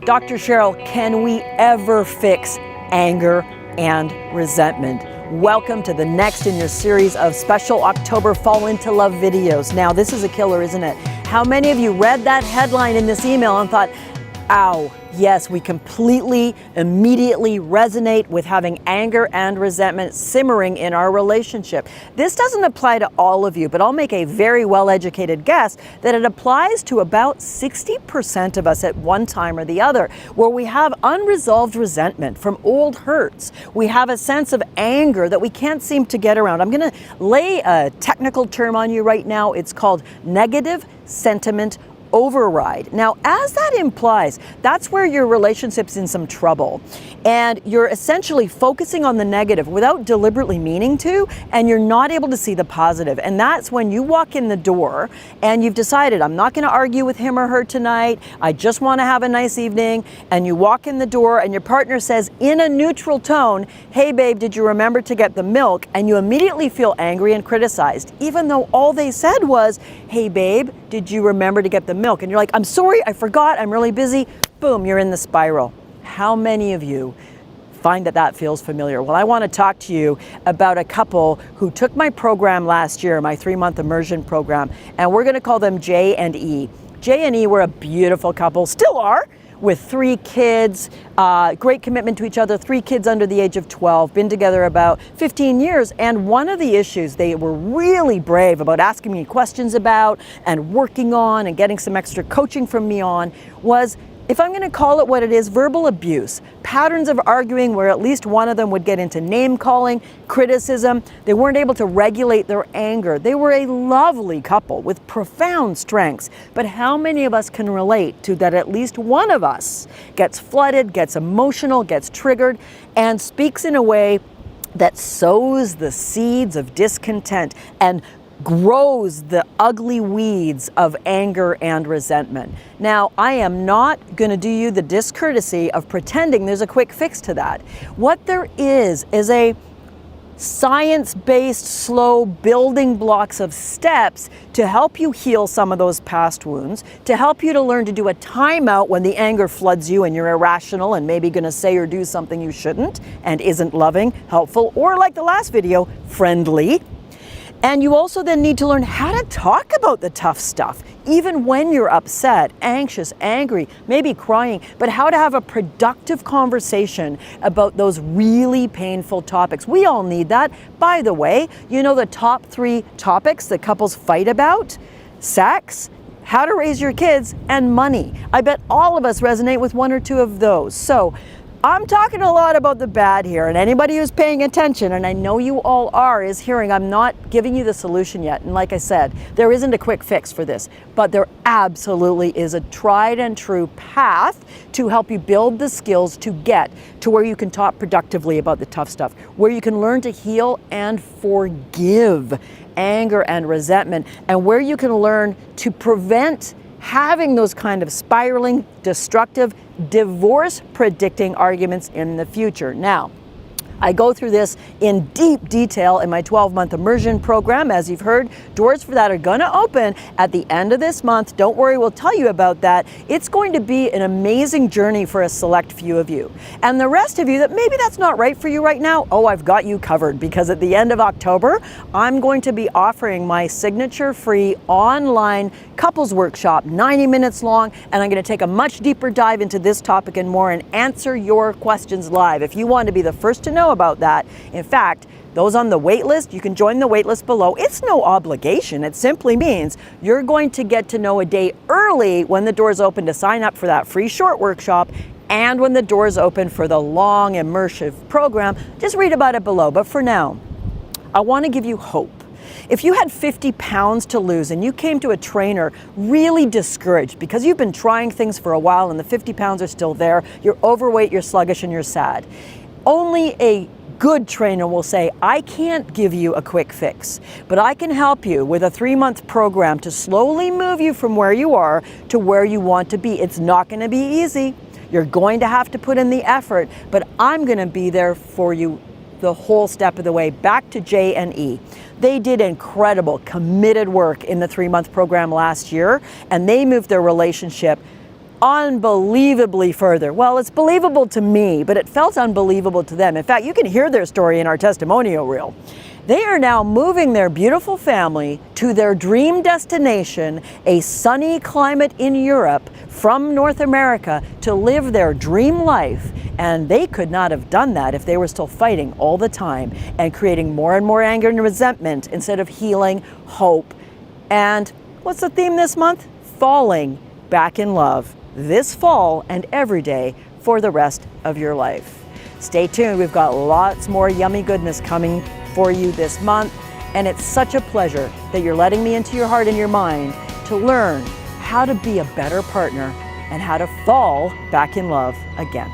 Dr. Cheryl, can we ever fix anger and resentment? Welcome to the next in your series of special October Fall Into Love videos. Now, this is a killer, isn't it? How many of you read that headline in this email and thought, ow, yes, we completely, immediately resonate with having anger and resentment simmering in our relationship. This doesn't apply to all of you, but I'll make a very well-educated guess that it applies to about 60% of us at one time or the other, where we have unresolved resentment from old hurts. We have a sense of anger that we can't seem to get around. I'm going to lay a technical term on you right now. It's called negative sentiment override. Now, as that implies, that's where your relationship's in some trouble. And you're essentially focusing on the negative without deliberately meaning to, and you're not able to see the positive. And that's when you walk in the door and you've decided, I'm not going to argue with him or her tonight. I just want to have a nice evening. And you walk in the door and your partner says in a neutral tone, hey babe, did you remember to get the milk? And you immediately feel angry and criticized, even though all they said was, hey babe, did you remember to get the milk? And you're like, I'm sorry, I forgot, I'm really busy. Boom, you're in the spiral. How many of you find that that feels familiar? Well, I want to talk to you about a couple who took my program last year, my 3-month immersion program, and we're going to call them J and E. J and E were a beautiful couple, still are, with 3 kids, great commitment to each other, 3 kids under the age of 12, been together about 15 years. And one of the issues they were really brave about asking me questions about and working on and getting some extra coaching from me on was, if I'm going to call it what it is, verbal abuse, patterns of arguing where at least one of them would get into name calling, criticism. They weren't able to regulate their anger. They were a lovely couple with profound strengths. But how many of us can relate to that at least one of us gets flooded, gets emotional, gets triggered, and speaks in a way that sows the seeds of discontent and grows the ugly weeds of anger and resentment. Now, I am not going to do you the discourtesy of pretending there's a quick fix to that. What there is a science-based, slow building blocks of steps to help you heal some of those past wounds, to help you to learn to do a timeout when the anger floods you and you're irrational and maybe going to say or do something you shouldn't and isn't loving, helpful, or like the last video, friendly. And you also then need to learn how to talk about the tough stuff, even when you're upset, anxious, angry, maybe crying, but how to have a productive conversation about those really painful topics. We all need that. By the way, you know the top 3 topics that couples fight about? Sex, how to raise your kids, and money. I bet all of us resonate with 1 or 2 of those. So I'm talking a lot about the bad here, and anybody who's paying attention, and I know you all are, is hearing I'm not giving you the solution yet. And like I said, there isn't a quick fix for this, but there absolutely is a tried and true path to help you build the skills to get to where you can talk productively about the tough stuff, where you can learn to heal and forgive anger and resentment, and where you can learn to prevent having those kind of spiraling, destructive, divorce-predicting arguments in the future. Now, I go through this in deep detail in my 12-month immersion program. As you've heard, doors for that are going to open at the end of this month. Don't worry, we'll tell you about that. It's going to be an amazing journey for a select few of you. And the rest of you that maybe that's not right for you right now, oh, I've got you covered, because at the end of October, I'm going to be offering my signature free online couples workshop, 90 minutes long, and I'm going to take a much deeper dive into this topic and more and answer your questions live. If you want to be the first to know about that, in fact, those on the wait list, you can join the wait list below. It's no obligation. It simply means you're going to get to know a day early when the doors open to sign up for that free short workshop, and when the doors open for the long immersive program. Just read about it below. But for now, I want to give you hope. If you had 50 pounds to lose and you came to a trainer really discouraged because you've been trying things for a while and the 50 pounds are still there, you're overweight, you're sluggish, and you're sad, only a good trainer will say, I can't give you a quick fix, but I can help you with a 3-month program to slowly move you from where you are to where you want to be. It's not going to be easy. You're going to have to put in the effort, but I'm going to be there for you the whole step of the way. Back to J and E. They did incredible, committed work in the 3-month program last year, and they moved their relationship unbelievably further. Well, it's believable to me, but it felt unbelievable to them. In fact, you can hear their story in our testimonial reel. They are now moving their beautiful family to their dream destination, a sunny climate in Europe, from North America, to live their dream life. And they could not have done that if they were still fighting all the time and creating more and more anger and resentment instead of healing, hope. And what's the theme this month? Falling back in love. This fall and every day for the rest of your life. Stay tuned. We've got lots more yummy goodness coming for you this month. And it's such a pleasure that you're letting me into your heart and your mind to learn how to be a better partner and how to fall back in love again.